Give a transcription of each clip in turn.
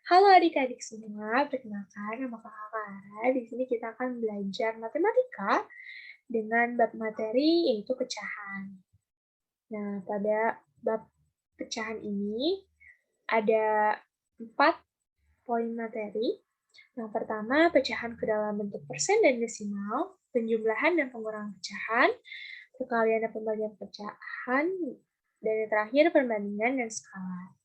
Halo adik-adik semua, perkenalkan nama Kakak Clara. Di sini kita akan belajar matematika dengan bab materi yaitu pecahan. Nah, pada bab pecahan ini ada 4 poin materi. Yang pertama, pecahan ke dalam bentuk persen dan desimal, penjumlahan dan pengurangan pecahan, perkalian dan pembagian pecahan, dan yang terakhir perbandingan dan skala.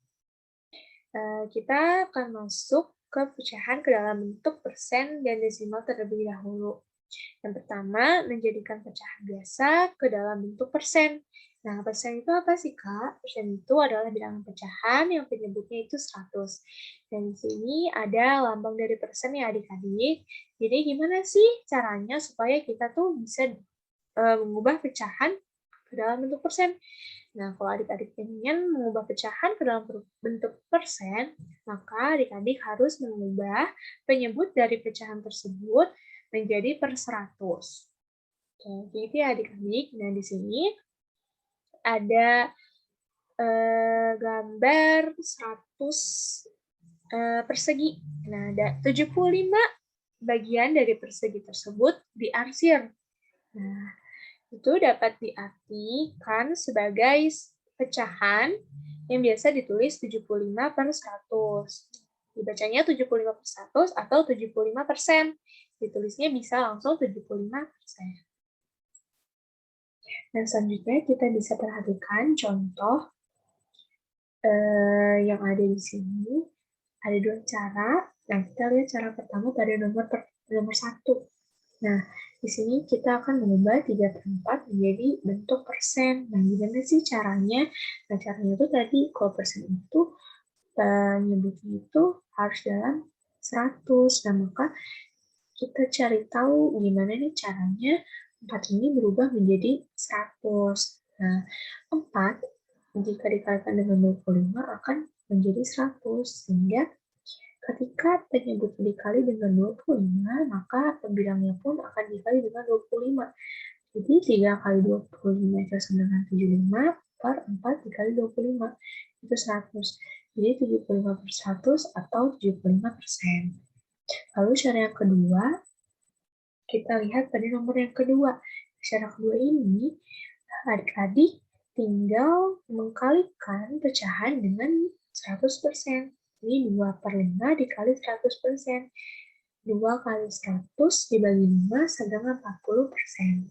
Kita akan masuk ke pecahan ke dalam bentuk persen dan desimal terlebih dahulu. Yang pertama, menjadikan pecahan biasa ke dalam bentuk persen. Nah, persen itu apa sih, Kak? Persen itu adalah bilangan pecahan yang penyebutnya itu 100. Dan di sini ada lambang dari persen ya adik-adik. Jadi gimana sih caranya supaya kita tuh bisa mengubah pecahan ke dalam bentuk persen? Nah, kalau adik-adik ingin mengubah pecahan ke dalam bentuk persen, maka adik-adik harus mengubah penyebut dari pecahan tersebut menjadi per 100. Oke, gitu ya adik-adik. Nah, di sini ada gambar 100 persegi. Nah, ada 75 bagian dari persegi tersebut diarsir. Nah, itu dapat diartikan sebagai pecahan yang biasa ditulis 75 per 100. Dibacanya 75 per 100 atau 75%. Ditulisnya bisa langsung 75%. Dan selanjutnya kita bisa perhatikan contoh yang ada di sini. Ada 2 cara. Nah, kita lihat cara pertama pada nomor 1. Nah, di sini kita akan mengubah 3 per 4 menjadi bentuk persen. Nah, gimana sih caranya? Nah, caranya itu tadi, kalau persen itu penyebutnya itu harus dalam 100. Nah, maka kita cari tahu gimana nih caranya 4 ini berubah menjadi 100. Nah, 4 jika dikalikan dengan 25 akan menjadi 100. Sehingga ketika penyebut dikali dengan 25, maka pembilangnya pun akan dikali dengan 25. Jadi 3 kali 25 itu sama dengan 75 per 4 dikali 25. Itu 100. Jadi 75 per 100 atau 75%. Lalu cara yang kedua, kita lihat pada nomor yang kedua. Cara kedua ini, adik-adik tinggal mengkalikan pecahan dengan 100%. Ini 2 per 5 dikali 100%. 2 kali 100 dibagi 5 sama dengan 40%.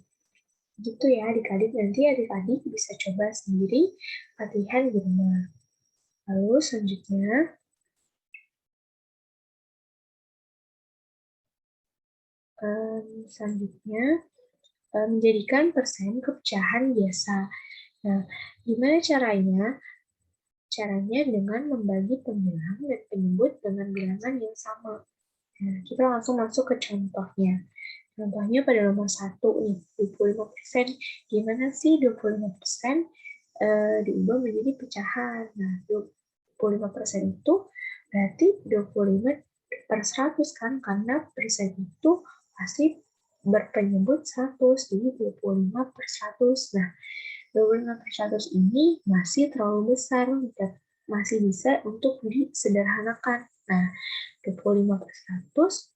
Gitu ya adik-adik, nanti adik-adik bisa coba sendiri latihan di rumah. Lalu selanjutnya, menjadikan persen ke pecahan biasa. Nah, gimana caranya? Caranya dengan membagi pembilang dan penyebut dengan bilangan yang sama. Nah, kita langsung masuk ke contohnya. Contohnya pada nomor 1 nih, 25%. Gimana sih 25% diubah menjadi pecahan? Nah, 25% itu berarti 25 per 100 kan? Karena persen itu pasti berpenyebut 100, jadi 25 per 100. Nah, 25 per 100 ini masih terlalu besar, masih bisa untuk disederhanakan. Nah, 25 per 100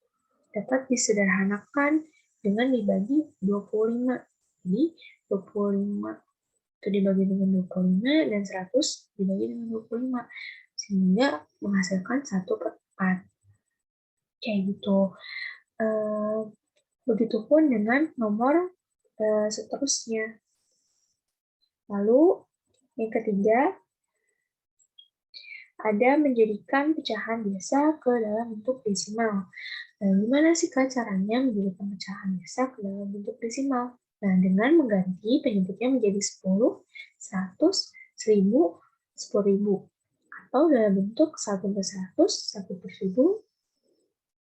dapat disederhanakan dengan dibagi 25. Jadi, 25 itu dibagi dengan 25 dan 100 dibagi dengan 25. Sehingga menghasilkan 1 per 4. Kayak gitu. Begitupun dengan nomor seterusnya. Lalu, yang ketiga, ada menjadikan pecahan biasa ke dalam bentuk desimal. Nah, gimana sih Kak caranya menjadikan pecahan biasa ke dalam bentuk desimal? Nah, dengan mengganti penyebutnya menjadi 10, 100, 1000, 10.000. Atau dalam bentuk 1 per 100, 1 per 1000,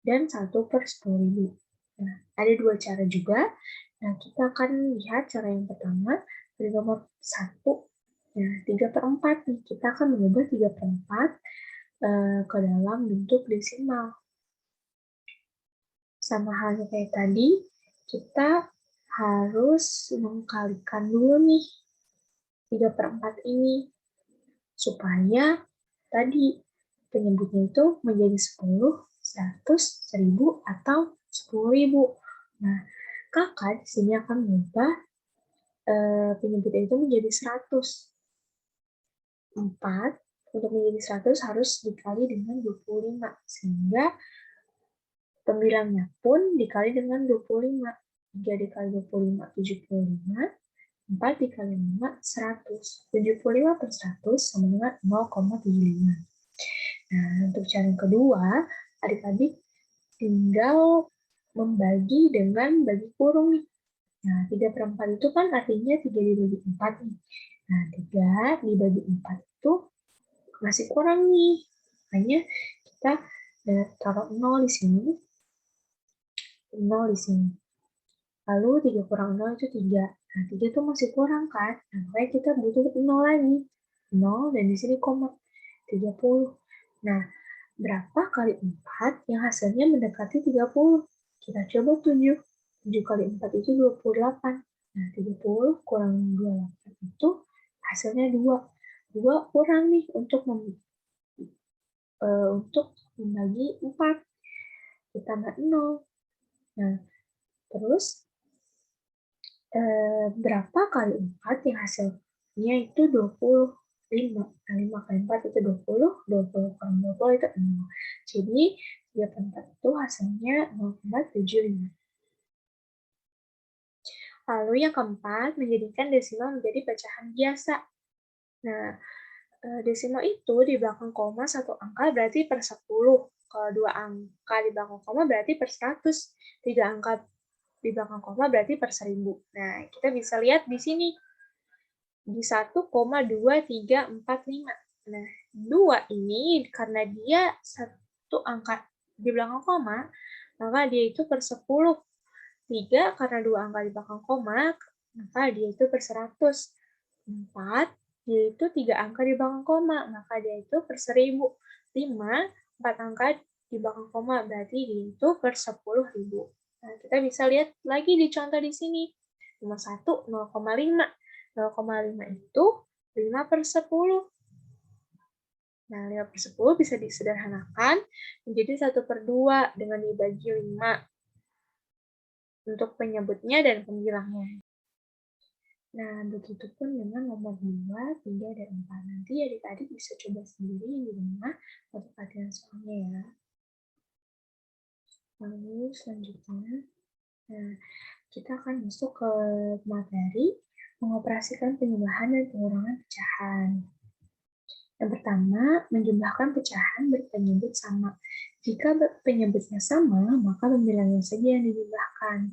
dan 1 per 10.000. Nah, ada 2 cara juga. Nah, kita akan lihat cara yang pertama dari nomor 1. Nah, 3 per 4 nih. Kita akan mengubah 3 per 4 ke dalam bentuk desimal. Sama halnya kayak tadi, kita harus mengkalikan dulu nih 3 per 4 ini. Supaya tadi penyebutnya itu menjadi 10, 100, 1000, atau 10.000. Nah, kakak di sini akan mengubah penyebutnya itu menjadi 100. 4 untuk menjadi 100 harus dikali dengan 25, sehingga pembilangnya pun dikali dengan 25. 3 dikali 25, 75. 4 dikali 5, 100. 75 per 100 sama dengan 0,75. Nah, untuk cara yang kedua, adik-adik tinggal membagi dengan bagi kurung nih. Nah, 3 per 4 itu kan artinya 3 dibagi 4 nih. Nah, 3 dibagi 4 itu masih kurang nih. Makanya kita taruh 0 di sini. 0 di sini. Lalu 3 kurang 0 itu 3. Nah, 3 itu masih kurang kan? Nah, makanya kita butuh 0 lagi. 0 dan di sini koma. 30. Nah, berapa kali 4 yang hasilnya mendekati 30? Kita coba 7. 7 kali 4 itu 28. Nah, 30 kurang 28 itu hasilnya 2. 2 kurang nih untuk membagi 4. Ditambah 0. Nah, terus berapa kali 4 yang hasilnya itu 25. Nah, 5 kali 4 itu 20. 20 kurang 20 itu 0. Jadi, 3 per 4 itu hasilnya 0,75. Lalu yang keempat, menjadikan desimal menjadi pecahan biasa. Nah, desimal itu di belakang koma satu angka berarti per 10. Kalau 2 angka di belakang koma berarti per 100. 3 angka di belakang koma berarti per 1000. Nah, kita bisa lihat di sini. Di 1,2345. Nah, 2 ini karena dia satu angka di belakang koma, maka dia itu per 10. 3 karena 2 angka di belakang koma, maka dia itu per 100. 4, dia itu 3 angka di belakang koma, maka dia itu per 1000. 5, 4 angka di belakang koma, berarti dia itu per 10.000. Nah, kita bisa lihat lagi di contoh di sini. Nomor 1, 0,5. 0,5 itu 5 per 10. Nah, 5 per 10 bisa disederhanakan menjadi 1 per 2 dengan dibagi 5 untuk penyebutnya dan pembilangnya. Nah, begitupun dengan nomor 2, 3, dan 4. Nanti adik-adik bisa coba sendiri di rumah untuk latihan soalnya ya. Lalu selanjutnya, nah, kita akan masuk ke materi mengoperasikan penjumlahan dan pengurangan pecahan. Yang pertama, menjumlahkan pecahan berpenyebut sama. Jika penyebutnya sama, maka pembilangnya saja yang dijumlahkan.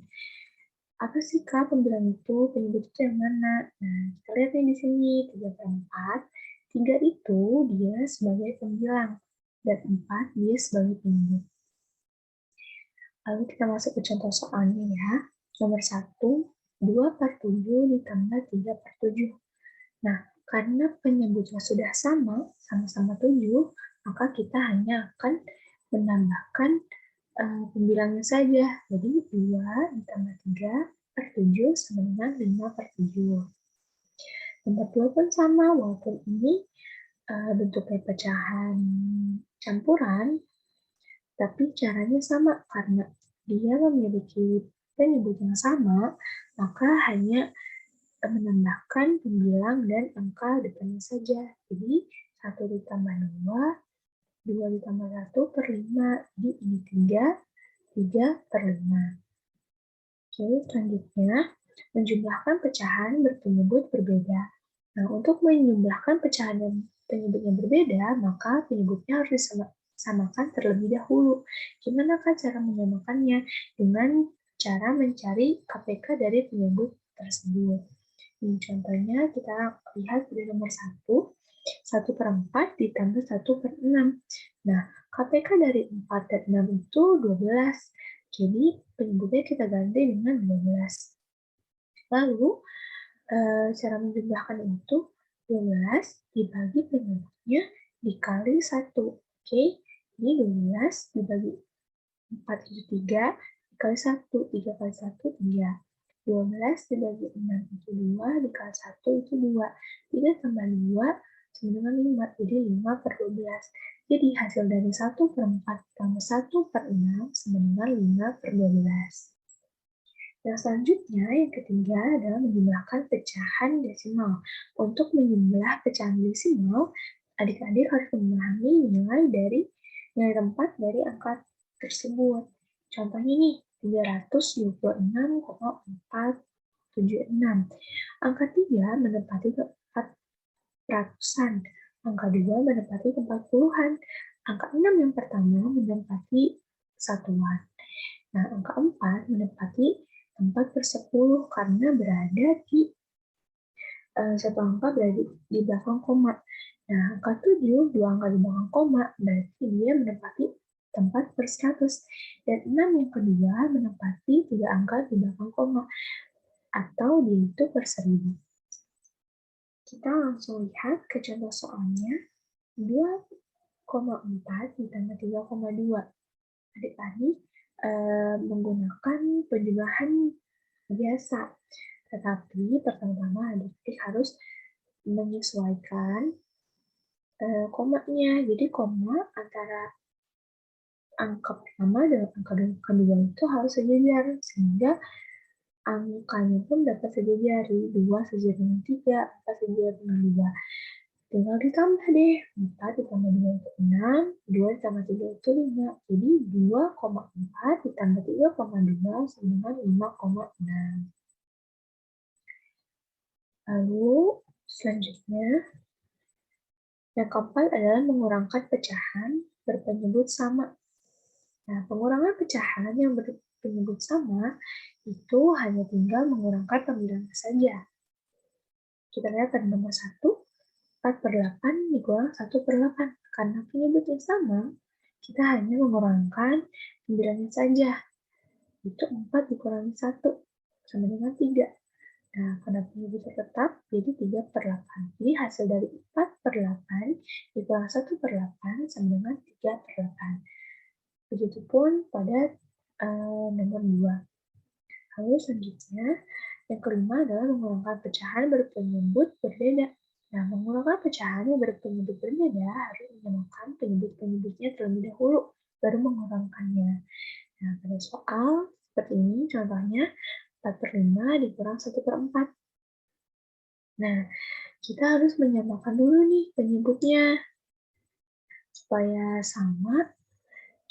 Apa sih Kak pembilang itu? Penyebut itu yang mana? Nah, kita lihat nih di sini, 3 per 4. 3 itu dia sebagai pembilang, dan 4 dia sebagai penyebut. Lalu kita masuk ke contoh soalnya ya. Nomor 1, 2 per 7 ditambah 3 per 7. Nah, karena penyebutnya sudah sama-sama 7, maka kita hanya akan menambahkan pembilangnya saja. Jadi 2 ditambah 3 per 7 sama dengan 5 per 7. Nomor 2 pun sama, walaupun ini bentuknya pecahan campuran, tapi caranya sama karena dia memiliki penyebut yang sama, maka hanya menambahkan pembilang dan angka depannya saja. Jadi 1 ditambah 2, 2 ditambah 1 per 5. Jadi ini 3, 3 per 5. Oke, selanjutnya menjumlahkan pecahan berpenyebut berbeda. Nah, untuk menjumlahkan pecahan yang penyebutnya berbeda, maka penyebutnya harus disamakan terlebih dahulu. Gimana kan cara menyamakannya? Dengan cara mencari KPK dari penyebut tersebut. Ini contohnya kita lihat di nomor 1, 1 per 4 ditambah 1 per 6. Nah, KPK dari 4 dan 6 itu 12. Jadi, penyebutnya kita ganti dengan 12. Lalu, cara menjumlahkan itu 12 dibagi penyebutnya dikali 1. Oke, ini 12 dibagi 4 itu 3, dikali 1. 3 kali 1, 3. 12 dibagi 6 itu 2, dikali 1 itu 2. 3 tambah 2 sama dengan 5, jadi 5 per 12. Jadi hasil dari 1/4 tambah 1/6 sama dengan 5/12. Yang selanjutnya, yang ketiga adalah menjumlahkan pecahan desimal. Untuk menjumlah pecahan desimal, adik-adik harus memahami nilai tempat dari angka tersebut. Contohnya nih, 326,476. Angka 3 menempati tempat ratusan, angka 2 menempati tempat puluhan, angka 6 yang pertama menempati satuan. Nah, angka 4 menempati tempat per-10 karena berada di satu angka berada di belakang koma. Nah, angka 7, dua angka di belakang koma, berarti dia menempati tempat per-100. Dan 6 yang kedua menempati 3 angka di belakang koma, atau dia itu per-1000. Kita langsung lihat ke contoh soalnya. 2,4 ditambah 3,2. Adik-adik menggunakan penjumlahan biasa. Tetapi pertama-tama adik-adik harus menyesuaikan komanya. Jadi koma antara angka pertama dan angka kedua itu harus sejajar, sehingga angkanya pun dapat sejajar. 2 sejajar dengan 3, 4 sejajar dengan 2. Tinggal ditambah deh. 4 ditambah 2 itu 6, 2 ditambah 3 itu 5. Jadi 2,4 ditambah 3,2 sama dengan 5,6. Lalu selanjutnya, yang keempat adalah mengurangkan pecahan berpenyebut sama. Nah, pengurangan pecahan yang berpenyebut sama itu hanya tinggal mengurangkan pembilangan saja. Kita lihat pada nomor 1, 4/8 dikurang 1/8. Karena penyebutnya sama, kita hanya mengurangkan pembilangan saja. Itu 4 dikurangi 1, sama dengan 3. Nah, karena penyebutnya tetap, jadi 3/8. Jadi hasil dari 4/8 dikurang 1/8 sama dengan 3/8. Begitupun pada nomor 2. Lalu selanjutnya, yang kelima adalah mengurangkan pecahan berpenyebut berbeda. Nah, mengurangkan pecahan yang berpenyebut berbeda harus menggunakan penyebut-penyebutnya terlebih dahulu, baru mengurangkannya. Nah, pada soal seperti ini, contohnya 4/5 dikurang 1/4. Nah, kita harus menyamakan dulu nih penyebutnya. Supaya sama,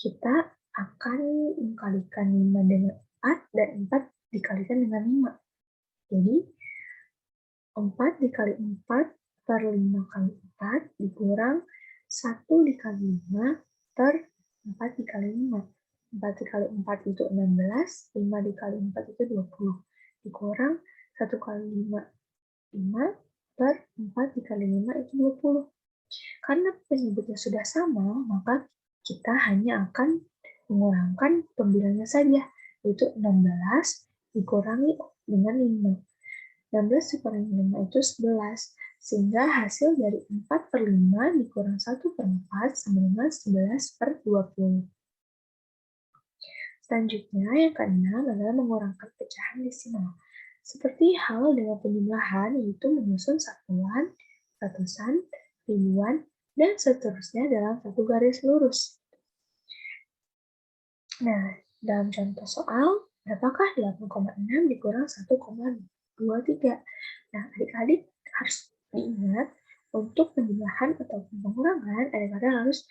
kita akan mengkalikan 5 dengan 4 dan 4 dikalikan dengan 5. Jadi, 4 dikali 4 per 5 kali 4 dikurang 1 dikali 5 per 4 dikali 5. 4 dikali 4 itu 16, 5 dikali 4 itu 20. Dikurang 1 kali 5, 5 per 4 dikali 5 itu 20. Karena penyebutnya sudah sama, maka kita hanya akan mengurangkan pembilangnya saja, yaitu 16 dikurangi dengan 5. 16 dikurangi 5 itu 11, sehingga hasil dari 4/5 dikurang 1/4 sama dengan 11/20. Selanjutnya, yang keenam adalah mengurangkan pecahan desimal. Seperti hal dengan penjumlahan, yaitu menyusun satuan, ratusan, ribuan, dan seterusnya dalam satu garis lurus. Nah, dalam contoh soal, berapakah 8,6 dikurang 1,23? Nah, adik-adik harus diingat, untuk penjumlahan atau pengurangan, adik-adik harus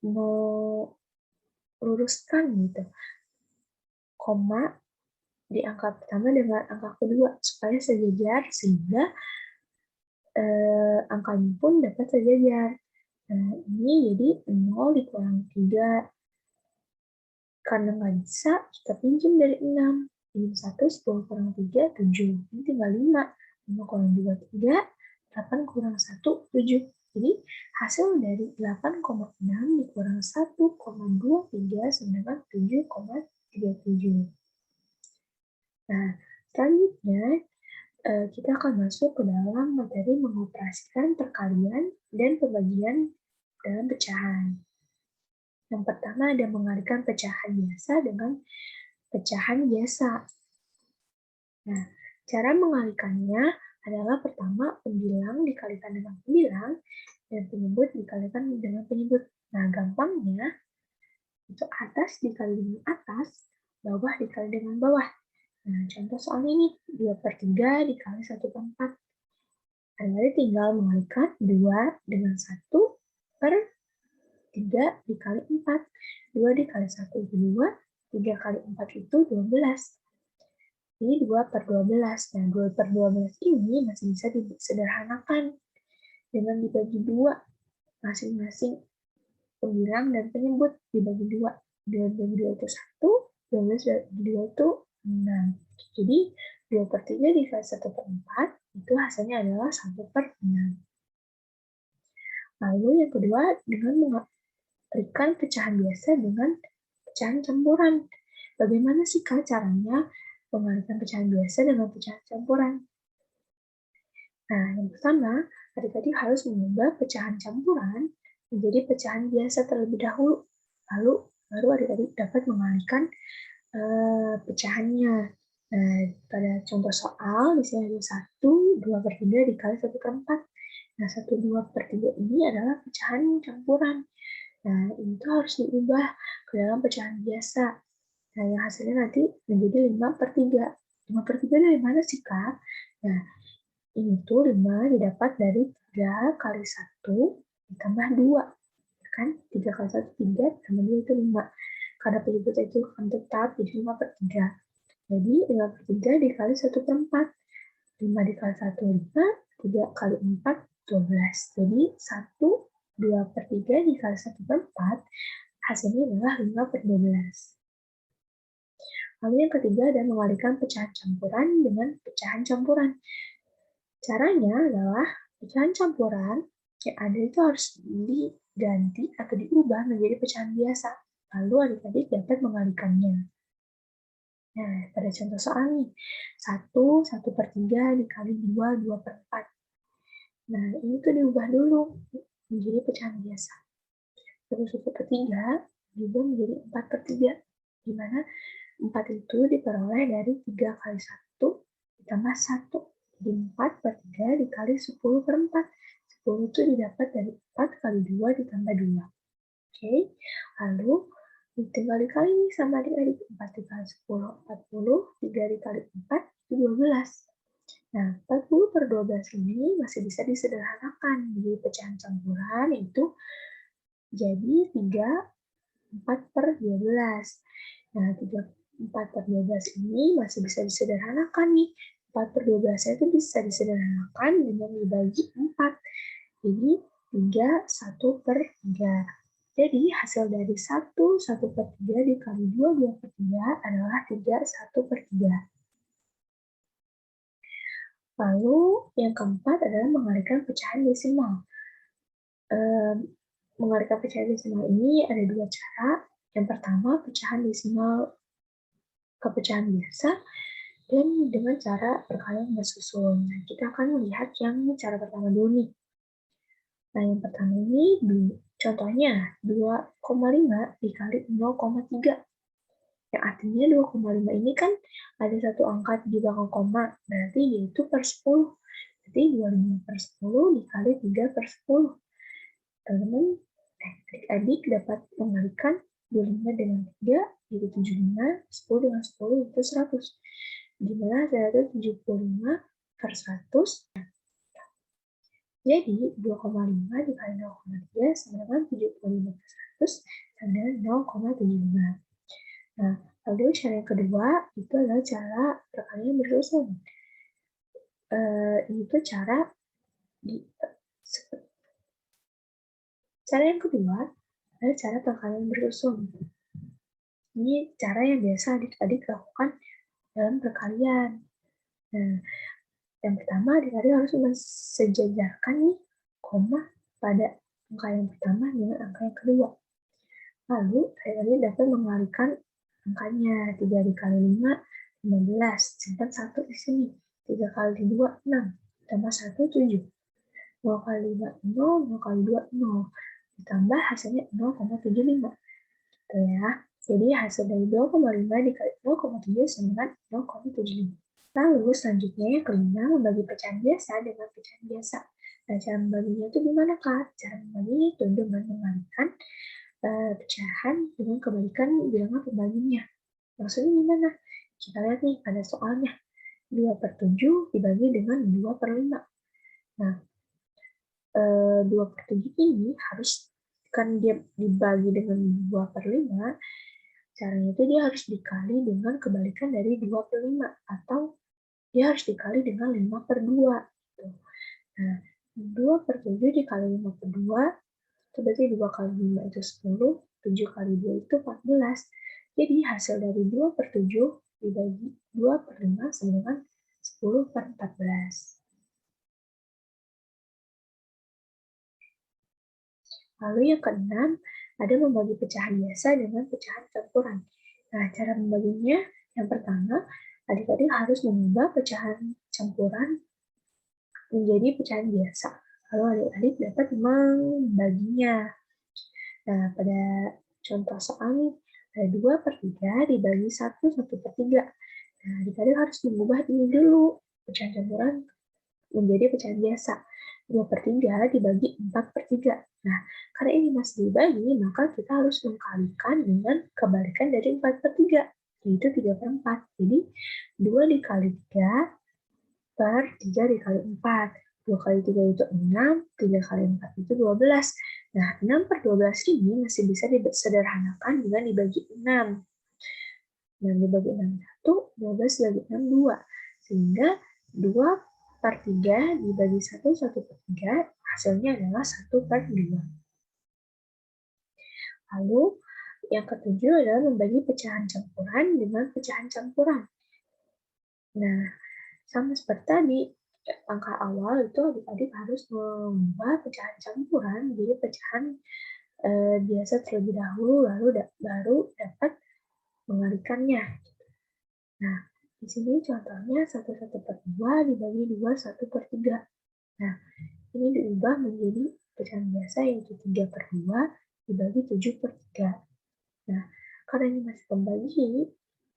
meluruskan gitu, koma di angka pertama dengan angka kedua, supaya sejajar, sehingga angkanya pun dapat sejajar. Nah, ini jadi 0 dikurangi 3. Karena nggak bisa, kita pinjam dari 6. Pinjam 1, 10 kurang 3, 7. Ini tinggal 5. 5 kurang 2, 3. 8 kurang 1, 7. Jadi, hasil dari 8,6 dikurang 1,23 sama dengan 7,37. Nah, selanjutnya, kita akan masuk ke dalam materi mengoperasikan perkalian dan pembagian dalam pecahan. Yang pertama ada mengalikan pecahan biasa dengan pecahan biasa. Nah, cara mengalikannya adalah pertama pembilang dikalikan dengan pembilang dan penyebut dikalikan dengan penyebut. Nah, gampangnya, itu atas dikali dengan atas, bawah dikali dengan bawah. Nah, contoh soalnya ini, 2/3 dikali 1/4. Adik-adik tinggal mengalihkan 2 dengan 1/3 dikali 4. 2 dikali 1 itu 2, 3 kali 4 itu 12. Ini 2/12. Nah, 2/12 ini masih bisa disederhanakan dengan dibagi 2. Masing-masing pembilang dan penyebut dibagi 2. 2 dibagi 2 itu 1, 12 dibagi 2 itu 6. Jadi, 2/3 dikali 1/4 itu hasilnya adalah 1/6. Lalu yang kedua, dengan mengalihkan pecahan biasa dengan pecahan campuran. Bagaimana sih Kak caranya mengalihkan pecahan biasa dengan pecahan campuran? Nah, yang pertama, adik-adik harus mengubah pecahan campuran menjadi pecahan biasa terlebih dahulu. Lalu baru adik-adik dapat mengalihkan pecahannya. Nah, pada contoh soal, di sini ada 1, 2/3 dikali 1/4. Nah, 1, 2/3 ini adalah pecahan campuran. Nah, itu harus diubah ke dalam pecahan biasa. Nah, yang hasilnya nanti menjadi 5/3. 5/3 dari mana sih, Kak? Nah, ini tuh 5 didapat dari 3 kali 1 ditambah 2. Kan? 3 kali 1, 3, tambah 2 itu 5. Karena penyebutnya itu akan tetap, jadi 5/3. Jadi 5/3 dikali 1/4. 5 dikali 1, 5. 3 kali 4, 12. Jadi 1, 2/3 dikali 1/4, hasilnya adalah 5/12. Lalu yang ketiga adalah mengalihkan pecahan campuran dengan pecahan campuran. Caranya adalah pecahan campuran yang ada itu harus diganti atau diubah menjadi pecahan biasa. Lalu adik-adik dapat mengalihkannya. Nah, pada contoh soal nih, 1, 1/3 dikali 2, 2/4. Nah, ini tuh diubah dulu menjadi pecahan biasa. Terus 1/3 diubah menjadi 4/3, di mana 4 itu diperoleh dari 3 kali 1 ditambah 1. Jadi 4/3 dikali 10/4. 10 itu didapat dari 4 kali 2 ditambah 2. Oke, lalu tinggal dikali nih sama adik-adik. 4 dikali 10, 40. 3 dikali 4, itu 12. Nah, 40/12 ini masih bisa disederhanakan menjadi pecahan campuran, yaitu jadi 3, 4/12. Nah, 4/12 ini masih bisa disederhanakan nih. 4/12 itu bisa disederhanakan dengan dibagi 4. Jadi 3, 1/3. Jadi hasil dari 1, 1/3 dikali 2, 2/3 adalah 3, 1/3. Lalu yang keempat adalah mengalihkan pecahan desimal. Mengalihkan pecahan desimal ini ada 2 cara. Yang pertama, pecahan desimal ke pecahan biasa dan dengan cara perkalian bersusun. Nah, kita akan melihat yang cara pertama dulu nih. Nah, yang pertama ini contohnya 2,5 dikali 0,3. Yang artinya 2,5 ini kan ada satu angka di belakang koma, berarti yaitu per 10. Berarti 25/10 dikali 3/10. Teman-teman, adik-adik dapat mengalihkan 25 dengan 3, yaitu 75, 10 dengan 10 itu 100. Dimana 175/100. Jadi 2,5 dikali 0,3 sama dengan 75/100 sama dengan 0,75. Nah, lalu cara yang kedua itu adalah cara perkalian bersusun. Ini tuh cara yang kedua adalah cara perkalian bersusun. Ini cara yang biasa adik-adik lakukan dalam perkalian. Nah, yang pertama adik-adik harus mensejajarkan nih koma pada angka yang pertama dengan angka yang kedua. Lalu adik-adik dapat mengalihkan angkanya. 3 dikali 5, 15. Simpan 1 di sini. 3 kali 2, 6. Tambah 1, 7. 0 kali 5, 0. 0 kali 2, 0. Ditambah hasilnya 0,75. Gitu ya. Jadi hasil dari 2,5 dikali 0,7 sama dengan 0,75. Lalu selanjutnya yang kelima, membagi pecahan biasa dengan pecahan biasa. Nah, cara membaginya itu gimana, Kak? Cara membaginya itu dengan mengalihkan pecahan dengan kebalikan bilangan pembaginya. Maksudnya gimana? Kita lihat nih pada soalnya. 2/7 dibagi dengan 2/5. Nah, 2/7 ini harus, kan dia dibagi dengan 2/5, caranya itu dia harus dikali dengan kebalikan dari 2/5, atau dia harus dikali dengan 5/2. Gitu. Nah, 2/7 dikali 5/2, itu berarti 2 kali 5 itu 10, 7 kali 2 itu 14. Jadi hasil dari 2/7 dibagi 2/5 sama dengan 10/14. Lalu yang keenam, ada membagi pecahan biasa dengan pecahan campuran. Nah, cara membaginya, yang pertama, adik-adik harus mengubah pecahan campuran menjadi pecahan biasa. Lalu adik-adik dapat membaginya. Nah, pada contoh soal ini, ada 2/3 dibagi 1/3. Nah, adik-adik harus mengubah ini dulu, pecahan campuran menjadi pecahan biasa. 2/3 dibagi 4/3. Nah, karena ini masih dibagi, maka kita harus mengkalikan dengan kebalikan dari 4/3, yaitu 3/4. Jadi, 2 dikali 3 per 3 dikali 4. 2 kali 3 itu 6, 3 kali 4 itu 12. Nah, 6/12 ini masih bisa disederhanakan dengan dibagi 6. 6 dibagi 6 1, 12 dibagi 6 2. Sehingga 2/3 dibagi 1/3, hasilnya adalah 1/2. Lalu, yang ketujuh adalah membagi pecahan campuran dengan pecahan campuran. Nah, sama seperti tadi, langkah awal itu adik-adik harus mengubah pecahan campuran jadi pecahan biasa terlebih dahulu, lalu baru dapat mengalihkannya. Nah, di sini contohnya 1/2 dibagi 2 1/3. Nah, ini diubah menjadi pecahan biasa yaitu 3/2 dibagi 7/3. Nah, karena ini masih pembagi,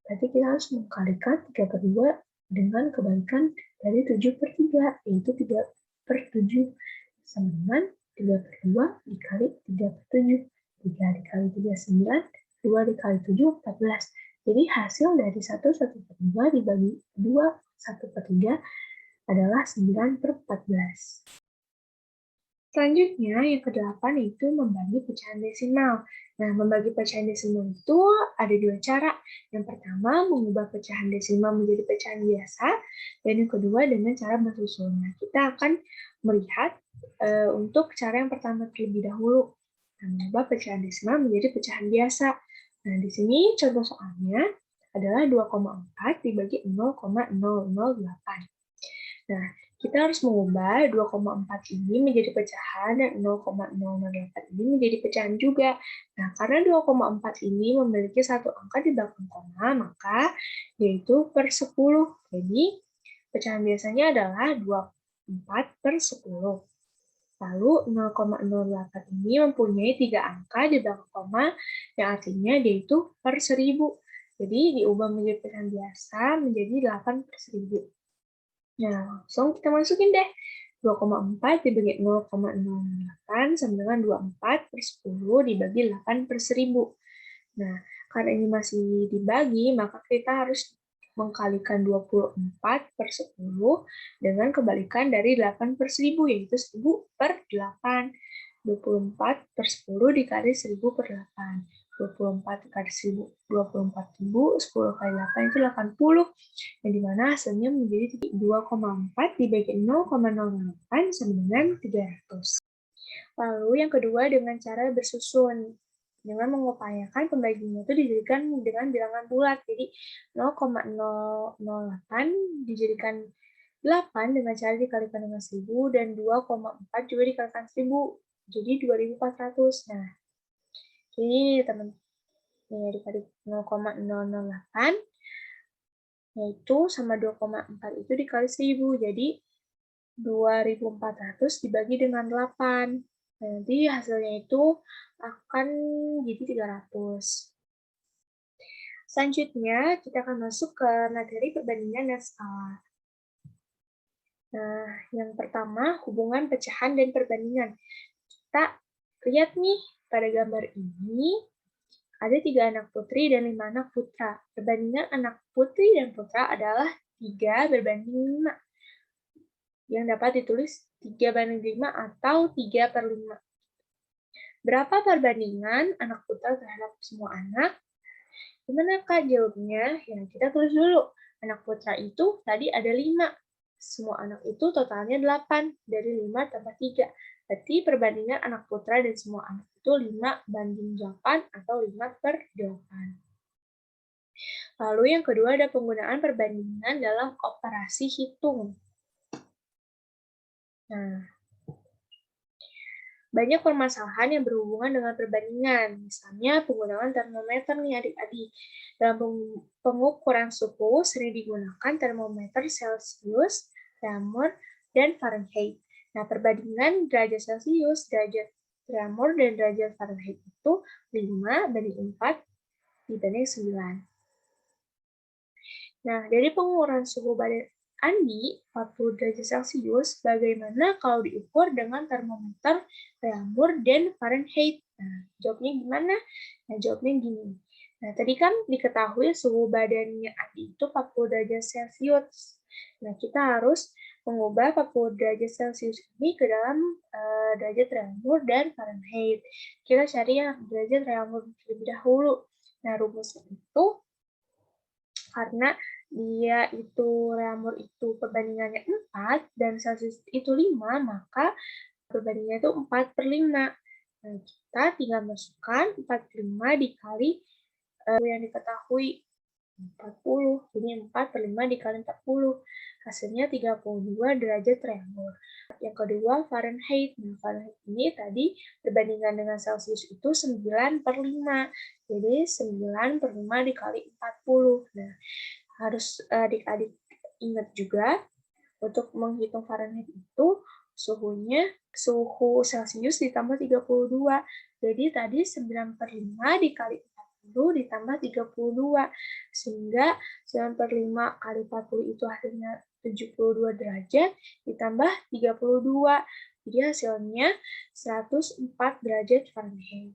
berarti kita harus mengkalikan 3/2 dengan kebalikan dari 7/3, yaitu 3/7. Sama dengan 3/2 dikali 3/7. 3 dikali 3, 9. 2 dikali 7, 14. Jadi hasil dari 1/2 dibagi 2 1/3 adalah 9/14. Selanjutnya, yang ke-8 itu membagi pecahan desimal. Nah, membagi pecahan desimal itu ada dua cara. Yang pertama, mengubah pecahan desimal menjadi pecahan biasa, dan yang kedua dengan cara bersusun. Nah, kita akan melihat untuk cara yang pertama terlebih dahulu. Nah, mengubah pecahan desimal menjadi pecahan biasa. Nah, di sini contoh soalnya adalah 2,4 dibagi 0,008. Nah, kita harus mengubah 2,4 ini menjadi pecahan dan 0,008 ini menjadi pecahan juga. Nah, karena 2,4 ini memiliki satu angka di belakang koma, maka yaitu per 10. Jadi, pecahan biasanya adalah 24/10. Lalu 0,08 ini mempunyai 3 angka di belakang koma, yang artinya yaitu per 1000. Jadi, diubah menjadi pecahan biasa menjadi 8/1000. Nah, langsung kita masukin deh. 2,4 dibagi 0,08 sama dengan 24/10 dibagi 8/1000. Nah, karena ini masih dibagi, maka kita harus mengkalikan 24/10 dengan kebalikan dari 8/1000, yaitu 1000/8. 24/10 dikali 1000/8. 24 dikali 1000, 24.000, 10 kali 8 itu 80, yang dimana hasilnya menjadi 2,4 dibagi 0,08 sama dengan 300. Lalu yang kedua dengan cara bersusun. Dengan mengupayakan pembagiannya itu dijadikan dengan bilangan bulat. Jadi 0,008 dijadikan 8 dengan cara dikalikan dengan 1000 dan 2,4 juga dikalikan 1000. Jadi 2400. Nah, ini teman-teman, ini dikali 0,008 yaitu sama 2,4 itu dikali 1000. Jadi 2400 dibagi dengan 8. Nanti hasilnya itu akan jadi 300. Selanjutnya, kita akan masuk ke materi perbandingan dan skala. Nah, yang pertama, hubungan pecahan dan perbandingan. Kita lihat nih, pada gambar ini, ada 3 anak putri dan 5 anak putra. Perbandingan anak putri dan putra adalah 3 berbanding 5. Yang dapat ditulis 3/5 atau 3/5. Berapa perbandingan anak putra terhadap semua anak? Gimana Kak jawabnya? Ya, kita tulis dulu. Anak putra itu tadi ada 5. Semua anak itu totalnya 8. Dari 5 tambah 3. Berarti perbandingan anak putra dan semua anak itu 5/8 atau 5/8. Lalu yang kedua ada penggunaan perbandingan dalam operasi hitung. Nah, banyak permasalahan yang berhubungan dengan perbandingan, misalnya penggunaan termometer nih adik-adik. Dalam pengukuran suhu sering digunakan termometer Celsius, Reaumur, dan Fahrenheit. Nah, perbandingan derajat Celsius, derajat Reaumur, dan derajat Fahrenheit itu 5/4 dibanding 9. Nah, dari pengukuran suhu badan Andi 40 derajat Celcius, bagaimana kalau diukur dengan termometer Reaumur dan Fahrenheit? Nah, jawabnya gimana? Nah, jawabnya gini. Nah, tadi kan diketahui suhu badannya Andi itu 40 derajat Celcius. Nah, kita harus mengubah 40 derajat Celcius ini ke dalam derajat Reaumur dan Fahrenheit. Kita cari yang derajat Reaumur terlebih dahulu. Nah, rumusnya itu karena dia itu Reaumur itu perbandingannya 4 dan Celsius itu 5, maka perbandingannya itu 4/5. Nah, kita tinggal masukkan 4/5 dikali yang diketahui 40. Jadi 4/5 dikali 40. Hasilnya 32 derajat Reaumur. Yang kedua, Fahrenheit. Nah, Fahrenheit ini tadi perbandingan dengan Celsius itu 9/5. Jadi 9/5 dikali 40. Nah, harus adik-adik ingat juga untuk menghitung Fahrenheit itu suhu Celsius ditambah 32. Jadi tadi 9/5 dikali 40 ditambah 32. Sehingga 9/5 kali 40 itu hasilnya 72 derajat ditambah 32. Jadi hasilnya 104 derajat Fahrenheit.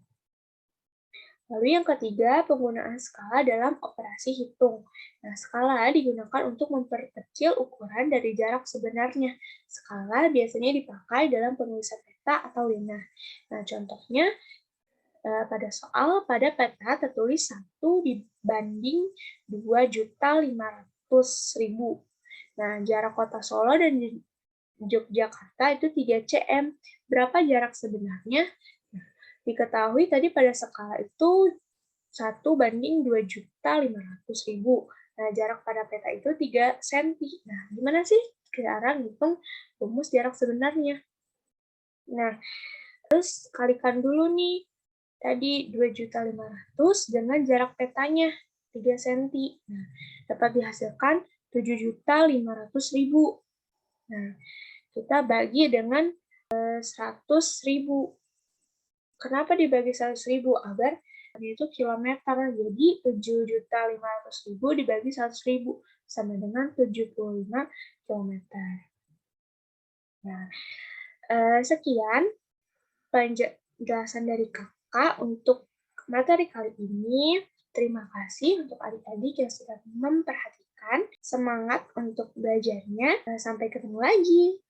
Lalu yang ketiga, penggunaan skala dalam operasi hitung. Nah, skala digunakan untuk memperkecil ukuran dari jarak sebenarnya. Skala biasanya dipakai dalam penulisan peta atau lina. Nah, contohnya pada soal pada peta tertulis 1 dibanding 2.500.000. Nah, jarak kota Solo dan Yogyakarta itu 3 cm. Berapa jarak sebenarnya? Diketahui tadi pada skala itu 1/2.500.000. Nah, jarak pada peta itu 3 cm. Nah, gimana sih cara ngitung rumus jarak sebenarnya? Nah, terus kalikan dulu nih. Tadi 2.500.000 dengan jarak petanya 3 cm. Nah, dapat dihasilkan 7.500.000. Nah, kita bagi dengan 100.000. Kenapa dibagi 100.000? Agar itu kilometer. Jadi 7.500.000 dibagi 100.000 sama dengan 75 kilometer. Nah, sekian penjelasan dari Kakak untuk materi kali ini. Terima kasih untuk adik-adik yang sudah memperhatikan. Semangat untuk belajarnya. Sampai ketemu lagi.